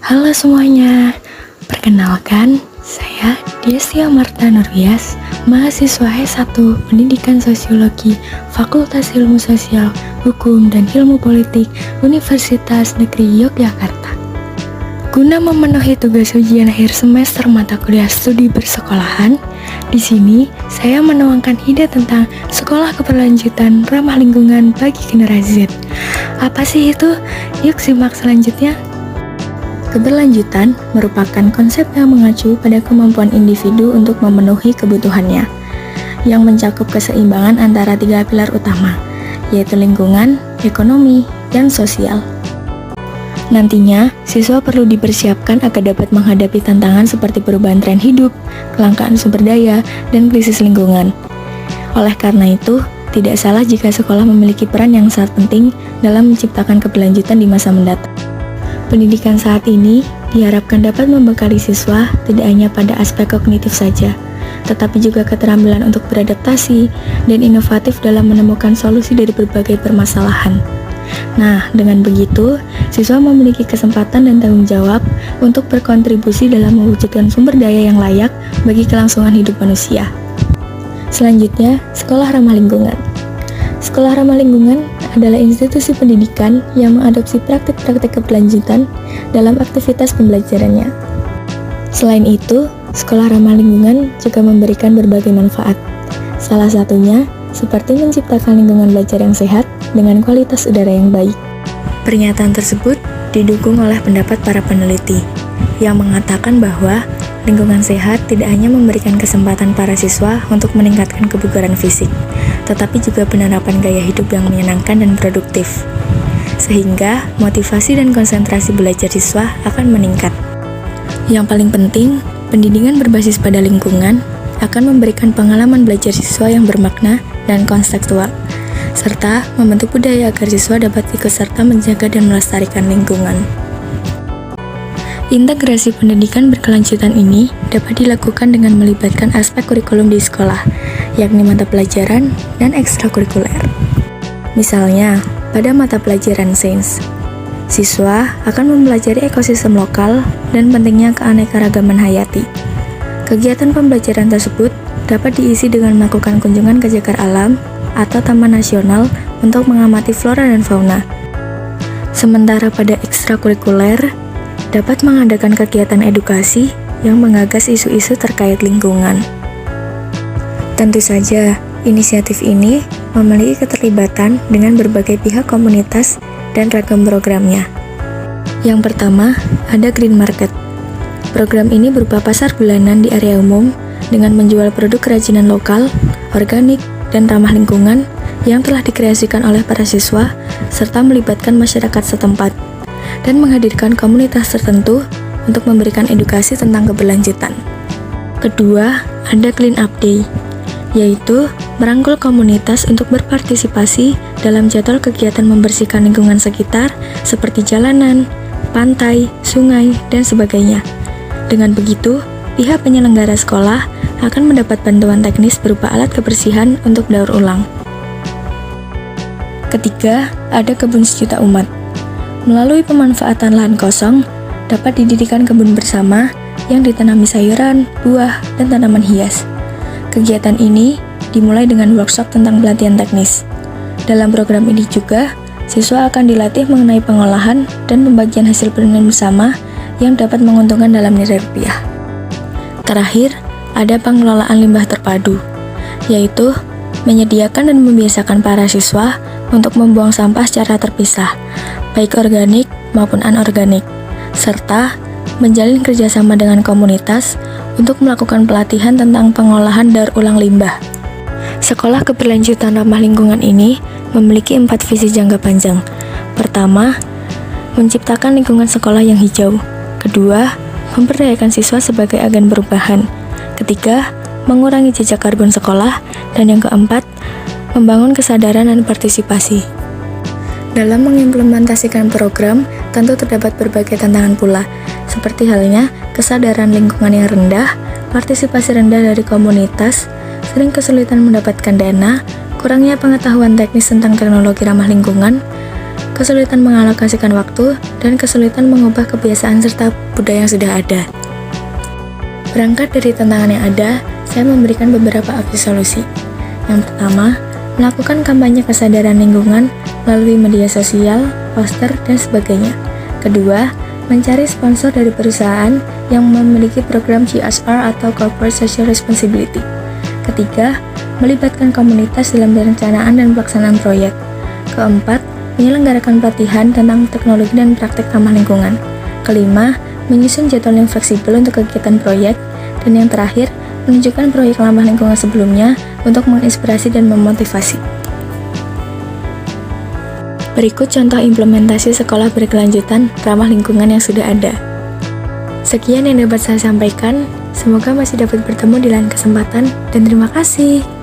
Halo semuanya, perkenalkan saya Desya Marta Nurwias, mahasiswa S1 Pendidikan Sosiologi Fakultas Ilmu Sosial, Hukum dan Ilmu Politik Universitas Negeri Yogyakarta. Guna memenuhi tugas ujian akhir semester mata kuliah studi bersekolahan, di sini saya menuangkan ide tentang sekolah keberlanjutan ramah lingkungan bagi generasi Z. Apa sih itu? Yuk simak selanjutnya. Keberlanjutan merupakan konsep yang mengacu pada kemampuan individu untuk memenuhi kebutuhannya, yang mencakup keseimbangan antara tiga pilar utama, yaitu lingkungan, ekonomi, dan sosial. Nantinya, siswa perlu dipersiapkan agar dapat menghadapi tantangan seperti perubahan tren hidup, kelangkaan sumber daya, dan krisis lingkungan. Oleh karena itu, tidak salah jika sekolah memiliki peran yang sangat penting dalam menciptakan keberlanjutan di masa mendatang. Pendidikan saat ini diharapkan dapat membekali siswa tidak hanya pada aspek kognitif saja, tetapi juga keterampilan untuk beradaptasi dan inovatif dalam menemukan solusi dari berbagai permasalahan. Nah, dengan begitu, siswa memiliki kesempatan dan tanggung jawab untuk berkontribusi dalam mewujudkan sumber daya yang layak bagi kelangsungan hidup manusia. Selanjutnya, sekolah ramah lingkungan. Sekolah ramah lingkungan adalah institusi pendidikan yang mengadopsi praktik-praktik keberlanjutan dalam aktivitas pembelajarannya. Selain itu, sekolah ramah lingkungan juga memberikan berbagai manfaat. Salah satunya seperti menciptakan lingkungan belajar yang sehat dengan kualitas udara yang baik. Pernyataan tersebut didukung oleh pendapat para peneliti yang mengatakan bahwa lingkungan sehat tidak hanya memberikan kesempatan para siswa untuk meningkatkan kebugaran fisik, tetapi juga penerapan gaya hidup yang menyenangkan dan produktif, sehingga motivasi dan konsentrasi belajar siswa akan meningkat. Yang paling penting, pendidikan berbasis pada lingkungan akan memberikan pengalaman belajar siswa yang bermakna dan kontekstual, serta membentuk budaya agar siswa dapat ikut serta menjaga dan melestarikan lingkungan. Integrasi pendidikan berkelanjutan ini dapat dilakukan dengan melibatkan aspek kurikulum di sekolah, yakni mata pelajaran dan ekstrakurikuler. Misalnya, pada mata pelajaran sains, siswa akan mempelajari ekosistem lokal dan pentingnya keanekaragaman hayati. Kegiatan pembelajaran tersebut dapat diisi dengan melakukan kunjungan ke cagar alam atau taman nasional untuk mengamati flora dan fauna. Sementara pada ekstrakurikuler, dapat mengadakan kegiatan edukasi yang menggagas isu-isu terkait lingkungan. Tentu saja, inisiatif ini memiliki keterlibatan dengan berbagai pihak komunitas dan ragam programnya. Yang pertama, ada Green Market. Program ini berupa pasar bulanan di area umum dengan menjual produk kerajinan lokal, organik, dan ramah lingkungan yang telah dikreasikan oleh para siswa serta melibatkan masyarakat setempat dan menghadirkan komunitas tertentu untuk memberikan edukasi tentang keberlanjutan. Kedua, ada Clean Up Day, yaitu merangkul komunitas untuk berpartisipasi dalam jadwal kegiatan membersihkan lingkungan sekitar seperti jalanan, pantai, sungai, dan sebagainya. Dengan begitu, pihak penyelenggara sekolah akan mendapat bantuan teknis berupa alat kebersihan untuk daur ulang. Ketiga, ada kebun sejuta umat. Melalui pemanfaatan lahan kosong, dapat didirikan kebun bersama yang ditanami sayuran, buah, dan tanaman hias. Kegiatan ini dimulai dengan workshop tentang pelatihan teknis. Dalam program ini juga, siswa akan dilatih mengenai pengolahan dan pembagian hasil panen bersama yang dapat menguntungkan dalam nilai rupiah. Terakhir, ada pengelolaan limbah terpadu, yaitu menyediakan dan membiasakan para siswa untuk membuang sampah secara terpisah, baik organik maupun anorganik, serta menjalin kerjasama dengan komunitas untuk melakukan pelatihan tentang pengolahan daur ulang limbah. Sekolah keberlanjutan ramah lingkungan ini memiliki 4 visi jangka panjang. Pertama, menciptakan lingkungan sekolah yang hijau. Kedua, memberdayakan siswa sebagai agen perubahan. Ketiga, mengurangi jejak karbon sekolah. Dan yang keempat, membangun kesadaran dan partisipasi. Dalam mengimplementasikan program, tentu terdapat berbagai tantangan pula, seperti halnya kesadaran lingkungan yang rendah, partisipasi rendah dari komunitas, sering kesulitan mendapatkan dana, kurangnya pengetahuan teknis tentang teknologi ramah lingkungan, kesulitan mengalokasikan waktu, dan kesulitan mengubah kebiasaan serta budaya yang sudah ada. Berangkat dari tantangan yang ada, saya memberikan beberapa opsi solusi. Yang pertama, melakukan kampanye kesadaran lingkungan melalui media sosial, poster, dan sebagainya. Kedua, mencari sponsor dari perusahaan yang memiliki program CSR atau Corporate Social Responsibility. Ketiga, melibatkan komunitas dalam perencanaan dan pelaksanaan proyek. Keempat, menyelenggarakan pelatihan tentang teknologi dan praktek ramah lingkungan. Kelima, menyusun jadwal yang fleksibel untuk kegiatan proyek. Dan yang terakhir, menunjukkan proyek ramah lingkungan sebelumnya untuk menginspirasi dan memotivasi. Berikut contoh implementasi sekolah berkelanjutan ramah lingkungan yang sudah ada. Sekian yang dapat saya sampaikan, semoga masih dapat bertemu di lain kesempatan, dan terima kasih.